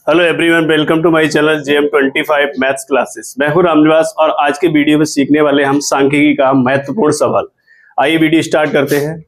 Hello everyone, welcome to my channel JM25 maths classes. मैं हूं रामनिवास और आज के वीडियो में सीखने वाले हम सांख्यिकी का महत्वपूर्ण सवाल। आइए वीडियो स्टार्ट करते हैं।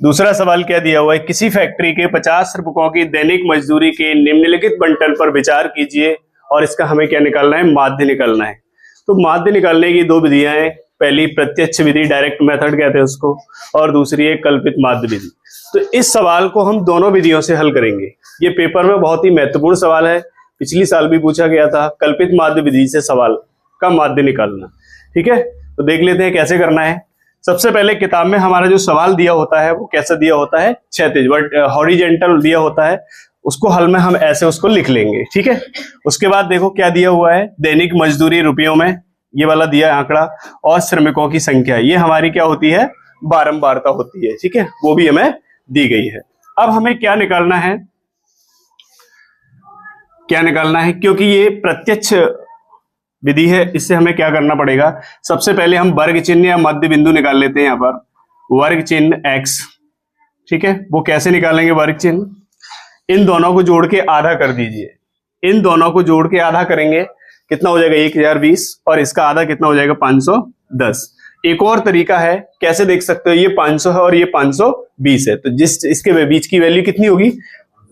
दूसरा सवाल क्या दिया हुआ है, किसी फैक्ट्री के 50 रुपयों की दैनिक मजदूरी के निम्नलिखित बंटन पर विचार कीजिए और इसका हमें क्या निकालना है, माध्य निकालना है। तो माध्य निकालने की दो विधियां हैं, पहली प्रत्यक्ष विधि, डायरेक्ट मेथड कहते हैं उसको, और दूसरी है कल्पित माध्य विधि। तो इस सवाल को हम दोनों विधियों से हल करेंगे। ये पेपर में बहुत ही महत्वपूर्ण सवाल है, पिछली साल भी पूछा गया था, कल्पित माध्य विधि से सवाल का माध्य निकालना। ठीक है, तो देख लेते हैं कैसे करना है। सबसे पहले किताब में हमारा जो सवाल दिया होता है वो कैसा दिया होता है, क्षैतिज हॉरिजेंटल दिया होता है, उसको हल में हम ऐसे उसको लिख लेंगे। ठीक है, उसके बाद देखो क्या दिया हुआ है, दैनिक मजदूरी रुपयों में, ये वाला दिया है आंकड़ा, और श्रमिकों की संख्या, ये हमारी क्या होती है, बारंबारता होती है। ठीक है, वो भी हमें दी गई है। अब हमें क्या निकालना है, क्योंकि ये प्रत्यक्ष विधि है, इससे हमें क्या करना पड़ेगा, सबसे पहले हम वर्ग चिन्ह या मध्य बिंदु निकाल लेते हैं। यहाँ पर वर्ग चिन्ह x, ठीक है, वो कैसे निकालेंगे, वर्ग चिन्ह, इन दोनों को जोड़ के आधा कर दीजिए। इन दोनों को जोड़ के आधा करेंगे, कितना हो जाएगा 1020, और इसका आधा कितना हो जाएगा 510। एक और तरीका है, कैसे देख सकते हो, ये 500 है और ये 520 है, तो जिस इसके बीच की वैल्यू कितनी होगी,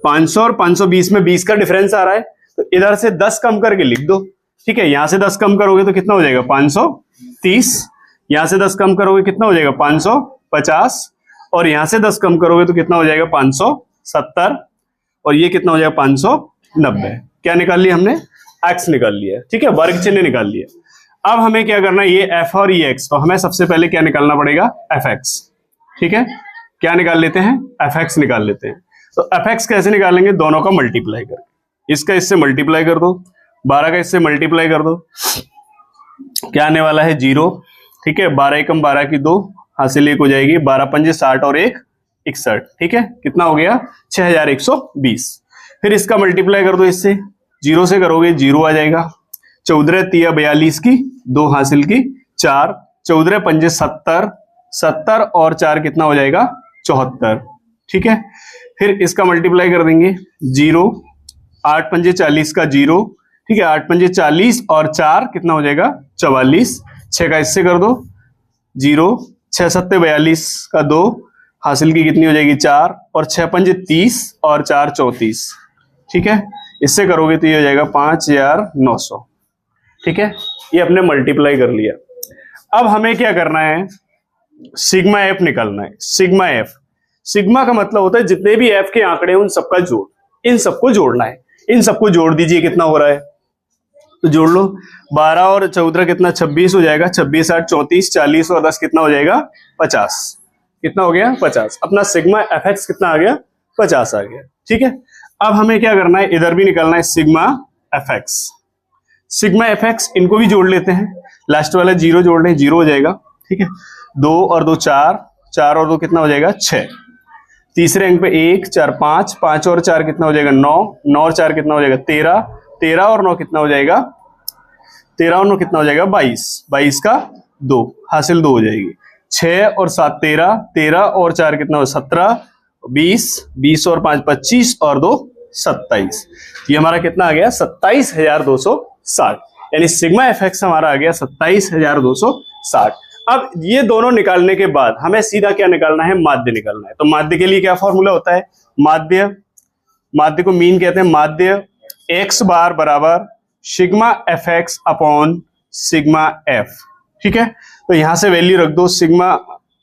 500 और 520 में 20 का डिफरेंस आ रहा है, तो इधर से 10 कम करके लिख दो। ठीक है, यहां से 10 कम करोगे तो कितना हो जाएगा 530, यहां से 10 कम करोगे कितना हो जाएगा 550, और यहां से 10 कम करोगे तो कितना हो जाएगा 570, और ये कितना हो जाएगा 590। क्या निकाल लिया हमने, x निकाल लिया। ठीक है, वर्ग चिन्ह निकाल लिया। अब हमें क्या करना है, ये f और ये x, तो हमें सबसे पहले क्या निकालना पड़ेगा, fx। ठीक है, क्या निकाल लेते हैं, fx निकाल लेते हैं। तो fx कैसे निकालेंगे, दोनों का मल्टीप्लाई करके, इसका इससे मल्टीप्लाई कर दो, 12 का इससे मल्टीप्लाई कर दो, क्या आने वाला है 0। ठीक है, 12 एकम 12 की 2, हासिल 1 हो जाएगी, 12 पंजे 60 और 1 61। ठीक है, कितना हो गया 6120। फिर इसका मल्टीप्लाई कर दो, इससे 0 से करोगे 0 आ जाएगा, 14 तिया 42 की 2 हासिल की 4, 14 पंजे 70, 70 और 4 कितना हो जाएगा 74। ठीक है, फिर इसका मल्टीप्लाई कर देंगे 0, 8 पंजे 40 का 0, ठीक है, 8 पंजे 40 और 4 कितना हो जाएगा 44, 6 का इससे कर दो 0, 6 सत्ते 42 का 2, हासिल की कितनी हो जाएगी 4, और 6 पंजे 30 और 4 34। ठीक है, इससे करोगे तो ये हो जाएगा 5900। ठीक है, ये अपने मल्टीप्लाई कर लिया। अब हमें क्या करना है, सिग्मा एफ निकालना है। सिग्मा एफ, सिग्मा का मतलब होता है जितने भी एफ के आंकड़े उन सबका जोड़, इन सबको जोड़ना है। इन सबको जोड़ दीजिए, कितना हो रहा है, तो जोड़ लो, 12 और 14 कितना 26 हो जाएगा, 26 8 34, 40 और 10 कितना हो जाएगा 50। कितना हो गया 50। अपना सिग्मा एफ एक्स कितना आ गया, 50 आ गया। ठीक है, अब हमें क्या करना है, इधर भी निकालना है sigma F x. Sigma F x, इनको भी जोड़ लेते हैं, लास्ट वाला 0 जोड़ लें, 0 हो जाएगा। ठीक है, 2 और 2 4, 4 और 2 कितना हो जाएगा 6, तीसरे अंक पे 1 4 5, 5 और 4 कितना हो जाएगा 9, 9 और 4 कितना हो जाएगा 13, 13 और 9 कितना हो जाएगा, 13 और 9 कितना हो जाएगा 22, 22 का 2 हासिल 2 हो जाएगी, 6 और 7 13, 13 और 4 कितना हो 17, 20, 20 और 5 25 और 2 27। ये हमारा कितना आ गया 27260, यानी सिग्मा एफ एक्स हमारा आ गया 27260। अब ये दोनों निकालने के बाद हमें सीधा क्या निकालना है, माध्य निकालना है। तो माध्य के लिए क्या फॉर्मूला होता है, माध्य को मीन कहते हैं। माध्य x बार बराबर sigma F x upon sigma F. ठीक है, तो यहां से वैल्यू रख दो, सिग्मा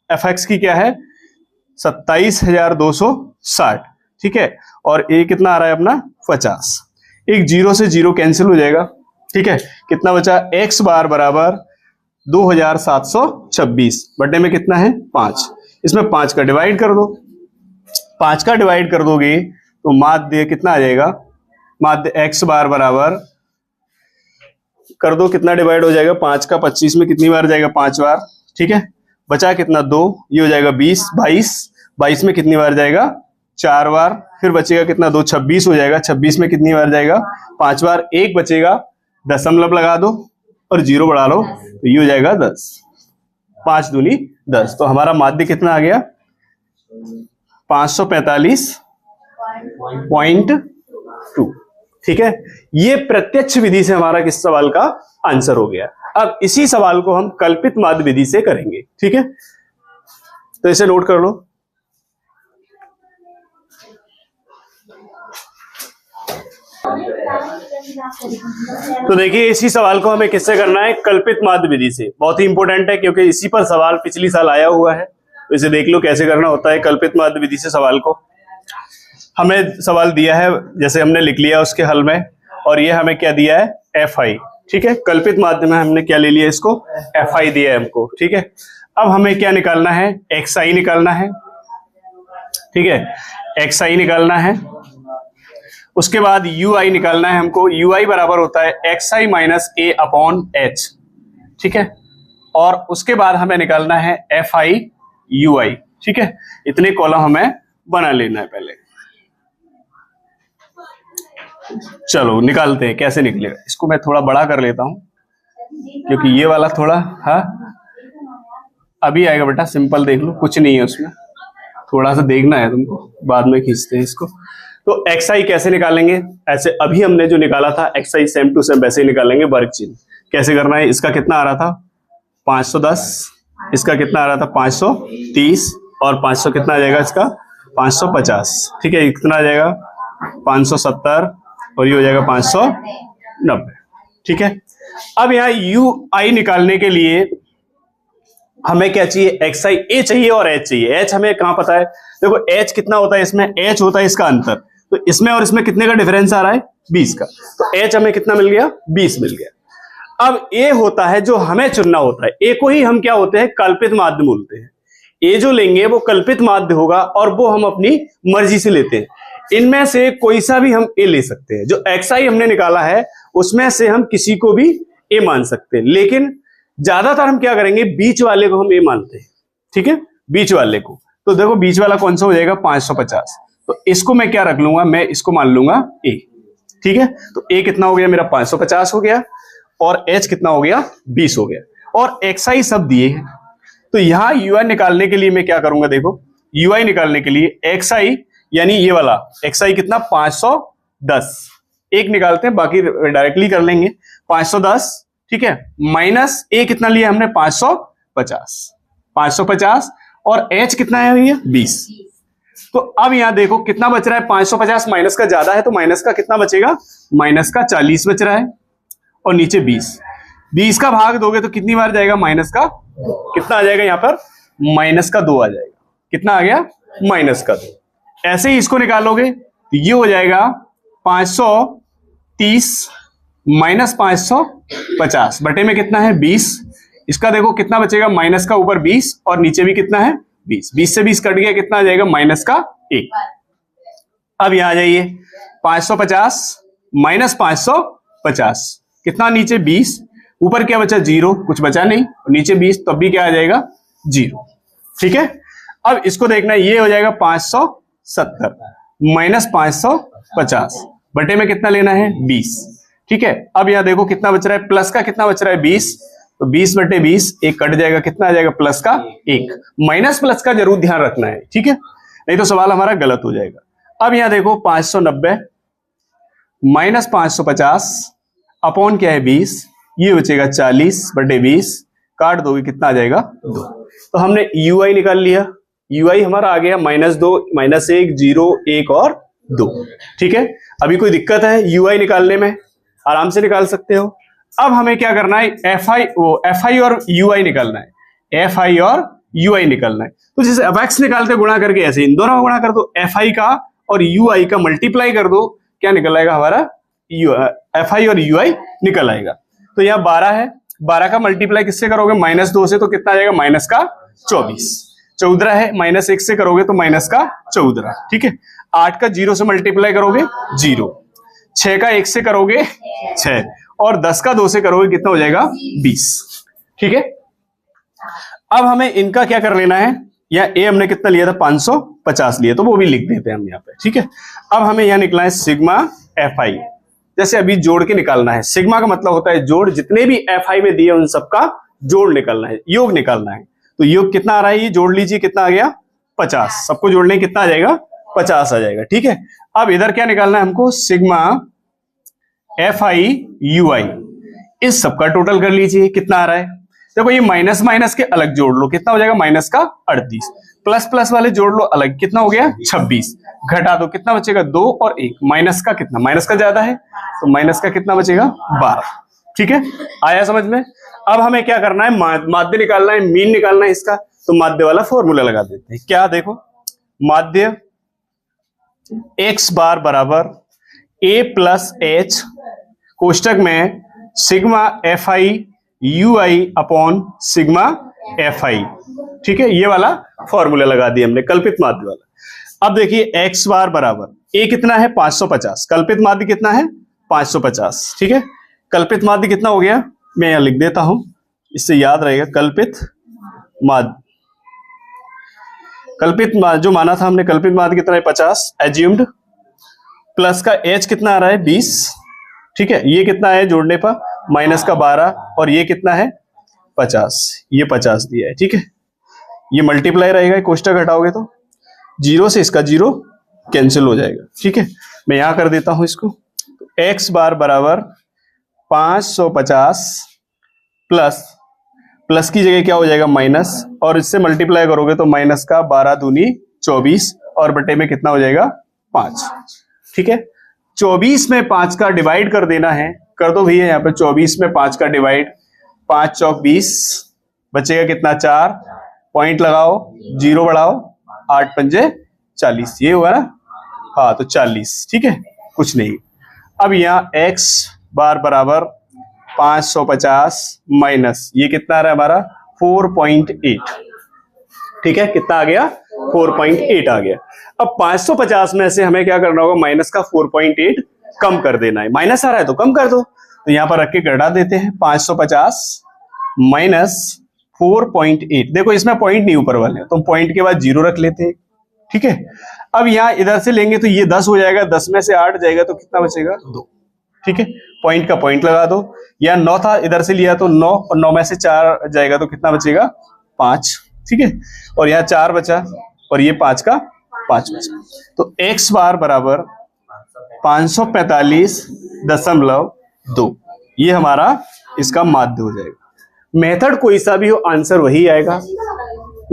एफ एक्स की क्या है 27260। ठीक है, और ए कितना आ रहा है अपना 50, एक 0 से 0 कैंसिल हो जाएगा। ठीक है, कितना बचा, x बार बराबर 2726, बटे में कितना है 5, इसमें 5 का डिवाइड कर दो, 5 का डिवाइड कर दोगे तो माध्य कितना आ जाएगा, माध्य x बार बराबर कर दो, कितना डिवाइड हो जाएगा 5 का 25 में कितनी बार जाएगा 5 बार। ठीक है, बचा कितना 2, ये हो जाएगा 20, 22, 22 में कितनी बार जाएगा 4 बार, फिर बचेगा कितना 2 26 हो जाएगा, 26 में कितनी बार जाएगा 5 बार, 1 बचेगा, दशमलव लगा दो और 0 बढ़ा लो, तो ये हो जाएगा 10, 5 दूनी 10। तो हमारा माध्य कितना आ गया 545.2। ठीक है, ये प्रत्यक्ष विधि से हमारा किस सवाल का आंसर हो गया। अब इसी सवाल को हम कल्पित माध्य विधि से करेंगे। ठीक है, तो इसे नोट कर लो। तो देखिए, इसी सवाल को हमें किससे करना है, कल्पित माध्य विधि से। बहुत ही इंपॉर्टेंट है क्योंकि इसी पर सवाल पिछली साल आया हुआ है। तो इसे देख लो कैसे करना होता है कल्पित माध्य विधि से सवाल को। हमें सवाल दिया है, जैसे हमने लिख लिया उसके हल में, और ये हमें क्या दिया है, FI। ठीक है, कल्पित माध्य में हमने क्या ले लिया, इसको FI दिया है हमको। ठीक है, अब हमें क्या निकालना है, XI निकालना है। ठीक है, XI निकालना है। उसके बाद UI निकालना है हमको। UI बराबर होता है XI minus A upon H। ठीक है, और उसके बाद हमें निकालना है FI UI। ठीक है, इतने कॉलम हमें बना लेना है पहले। चलो निकालते हैं, कैसे निकलेगा। इसको मैं थोड़ा बड़ा कर लेता हूं क्योंकि ये वाला थोड़ा, हाँ अभी आएगा बेटा, सिंपल देख लो, कुछ नहीं है उसमें, थोड़ा सा देखना है तुमको, बाद में खींचते हैं इसको। तो XI कैसे निकालेंगे, ऐसे अभी हमने जो निकाला था XI सेम टू सेम वैसे ही निकालेंगे। वर्ग चिन्ह कैसे करना है, इसका कितना आ रहा था 510, इसका कितना आ रहा था 530, और 500 कितना आ जाएगा इसका 550। ठीक है, कितना आ जाएगा 570, और ये हो जाएगा 590। ठीक है, अब यहाँ UI निकालने के लिए हमें क्या चाहिए, XI A चाहिए और H चाहिए। H हमें कहां पता है, देखो H कितना होता है इसमें, H होता है इसका अंतर। तो इसमें और इसमें कितने का डिफरेंस आ रहा है, 20 का। तो H हमें कितना मिल गया, 20 मिल गया। अब A होता है जो हमें चुनना होता है। A को ही हम क्या होते हैं, कल्पित माध्य बोलते हैं। A जो लेंगे वो कल्पित माध्य होगा, और वो हम अपनी मर्जी से लेते हैं। इनमें से कोई सा भी हम A ले सकते हैं। जो XI हमने निकाला है उसमें से हम किसी को भी A मान सकते हैं, लेकिन ज्यादातर हम क्या करेंगे, बीच वाले को हम A मानते हैं। ठीक है, बीच वाले को। तो देखो बीच वाला कौन सा हो जाएगा 550। तो इसको मैं क्या रख लूंगा, मैं इसको मान लूंगा A। ठीक है, तो A कितना हो गया मेरा 550 हो गया, और H कितना हो गया 20 हो गया, और XI सब दिए हैं। तो यहां UI निकालने के लिए मैं क्या करूंगा, देखो UI निकालने के लिए XI यानी ये वाला XI कितना 510, एक निकालते हैं, बाकी डायरेक्टली कर लेंगे। 510, ठीक है, माइनस A कितना लिया हमने 550, और H कितना है भैया 20। तो अब यहां देखो कितना बच रहा है, 550 माइनस का ज्यादा है तो माइनस का कितना बचेगा, माइनस का 40 बच रहा है, और नीचे 20 का भाग दोगे तो कितनी बार जाएगा, माइनस का कितना आ जाएगा, यहां पर माइनस का 2 आ जाएगा। कितना आ गया, माइनस का 2। ऐसे ही इसको निकालोगे तो ये हो जाएगा 530 माइनस 550 बटे में कितना है 20। इसका देखो कितना बचेगा, माइनस का ऊपर 20 और नीचे भी कितना है 20। 20 से 20 कट गया, कितना आ जाएगा, माइनस का 1। अब यहां आ जाइए, 550 माइनस 550 कितना, नीचे 20, ऊपर क्या बचा 0, कुछ बचा नहीं, और नीचे 20 तब भी क्या आ जाएगा 0। ठीक है, अब इसको देखना है, ये हो जाएगा 570 माइनस 550 बटे में कितना लेना है 20। ठीक है, अब यहां देखो कितना बच रहा है, प्लस का कितना बच रहा है 20, तो 20 बटे 20 एक कट जाएगा, कितना आ जाएगा प्लस का 1। माइनस प्लस का जरूर ध्यान रखना है, ठीक है, नहीं तो सवाल हमारा गलत हो जाएगा। अब यहां देखो 590 माइनस 550 अपॉन क्या है 20, ये बचेगा 40 बटे 20, काट दोगे कितना आ जाएगा 2। तो हमने UI निकाल लिया। UI हमारा आ गया -2 -1 0 1 और 2। ठीक है, अभी कोई दिक्कत है UI निकालने में, आराम से निकाल सकते हो। अब हमें क्या करना है, FI और UI निकालना है। FI और UI निकालना है, तो जैसे FX निकालते गुणा करके, ऐसे इन दोनों का गुणा कर दो, FI का और UI का मल्टीप्लाई कर दो, क्या निकल आएगा हमारा, FI और UI निकल आएगा। तो यहाँ 12 है, 12 का मल्टीप्लाई किससे करोगे, -2 से, तो कितना आ जाएगा माइनस का 24। 14 है, -1 से करोगे तो माइनस का 14। ठीक है, 8 का 0 से मल्टीप्लाई करोगे 0, 6 का 1 से करोगे 6, और 10 का 2 से करोगे कितना हो जाएगा 20। ठीक है, अब हमें इनका क्या कर लेना है, या A हमने कितना लिया था 550 लिया, तो वो भी लिख देते हैं हम यहाँ पे। ठीक है, अब हमें यहाँ निकला है सिग्मा FI, जैसे अभी जोड़ के निकालना है। सिग्मा का मतलब होता है जोड़, जितने भी FI में दिए उन सबका जोड़ निकालना है, योग निकालना है। तो योग कितना आ रहा है, ये जोड़ लीजिए, कितना आ गया 50, सबको जोड़ने कितना आ जाएगा 50 आ जाएगा। ठीक है, अब इधर क्या निकालना है हमको, सिग्मा FI/UI, इस सबका टोटल कर लीजिए कितना आ रहा है। देखो ये माइनस माइनस के अलग जोड़ लो, कितना हो जाएगा माइनस का 38, प्लस प्लस वाले जोड़ लो अलग, कितना हो गया 26, घटा दो कितना बचेगा 2 और 1, माइनस का कितना, माइनस का ज्यादा है तो माइनस का कितना बचेगा 12। ठीक है, आया समझ में। अब हमें क्या करना है, माध्य निकालना है, मीन निकालना है इसका, तो माध्य वाला फॉर्मूला लगा देते हैं। क्या, देखो माध्य x बार बराबर a प्लस h कोष्टक में sigma FI/UI upon sigma FI। ठीक है, ये वाला फॉर्मूला लगा दिया हमने, कल्पित माध्य वाला। अब देखिए x बार बराबर a कितना है 550, कल्पित माध्य कितना है 550। ठीक है, कल्पित माध्य कितना हो गया, मैं यहां लिख देता हूं, इससे याद रहेगा। कल्पित माध्य, कल्पित माध्य जो माना था हमने, कल्पित माध्य कितना है 50 एज्यूम्ड, प्लस का h कितना आ रहा है 20। ठीक है, ये कितना है जोड़ने पर माइनस का 12 और ये कितना है 50, ये 50 दिया है। ठीक है, ये मल्टीप्लाई रहेगा, कोष्टक हटाओगे तो 0 से इसका 0 कैंसिल हो जाएगा। ठीक है, मैं यहां कर देता हूं इसको, तो x बार बराबर 550 प्लस, प्लस की जगह क्या हो जाएगा माइनस, और इससे मल्टीप्लाई करोगे तो माइनस का 12 दूनी 24 और बटे में कितना हो जाएगा 5। ठीक है, 24 में 5 का डिवाइड कर देना है, कर दो भैया यहाँ पे 24 में 5 का डिवाइड, 5 चौक 20, बचेगा कितना 4, पॉइंट लगाओ 0 बढ़ाओ, 8 पंजे 40, ये हुआ ना, हाँ तो 40। ठीक है, कुछ नहीं। अब यहाँ x बार बराबर 550 माइनस ये कितना आ रहा है हमारा 4.8। ठीक है, कितना आ गया 4.8 आ गया। अब 550 में से हमें क्या करना होगा, माइनस का 4.8 कम कर देना है, माइनस आ रहा है तो कम कर दो, तो यहां पर रख के घटा देते हैं 550 माइनस 4.8। देखो इसमें पॉइंट नहीं ऊपर वाले, तो पॉइंट के बाद 0 रख लेते हैं। ठीक है, अब यहां इधर से लेंगे तो ये 10 हो जाएगा, 10 में से 8 जाएगा तो कितना बचेगा 2। ठीक है, पॉइंट का पॉइंट लगा दो, या 9 था इधर से लिया तो 9, और 9 में से 4 जाएगा तो कितना बचेगा 5। ठीक है, और यहाँ 4 बचा और ये 5 का 5 बचा, तो x बार बराबर 545.2, ये हमारा इसका माध्य हो जाएगा। मेथड कोई सा भी हो आंसर वही आएगा,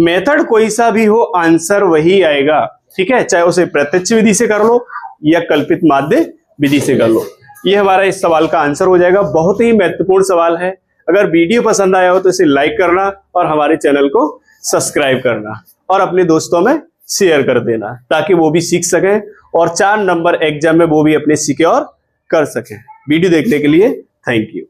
मेथड कोई सा भी हो आंसर वही आएगा। ठीक है, चाहे उसे प्रत्यक्ष विधि से कर लो या कल्पित माध्य विधि से कर लो, ये हमारा इस सवाल का आंसर हो जाएगा। बहुत ही महत्वपूर्ण सवाल है। अगर वीडियो पसंद आया हो तो इसे लाइक करना और हमारे चैनल को सब्सक्राइब करना और अपने दोस्तों में शेयर कर देना, ताकि वो भी सीख सकें और 4 नंबर एग्जाम में वो भी अपने सिक्योर कर सकें। वीडियो देखने के लिए थैंक यू।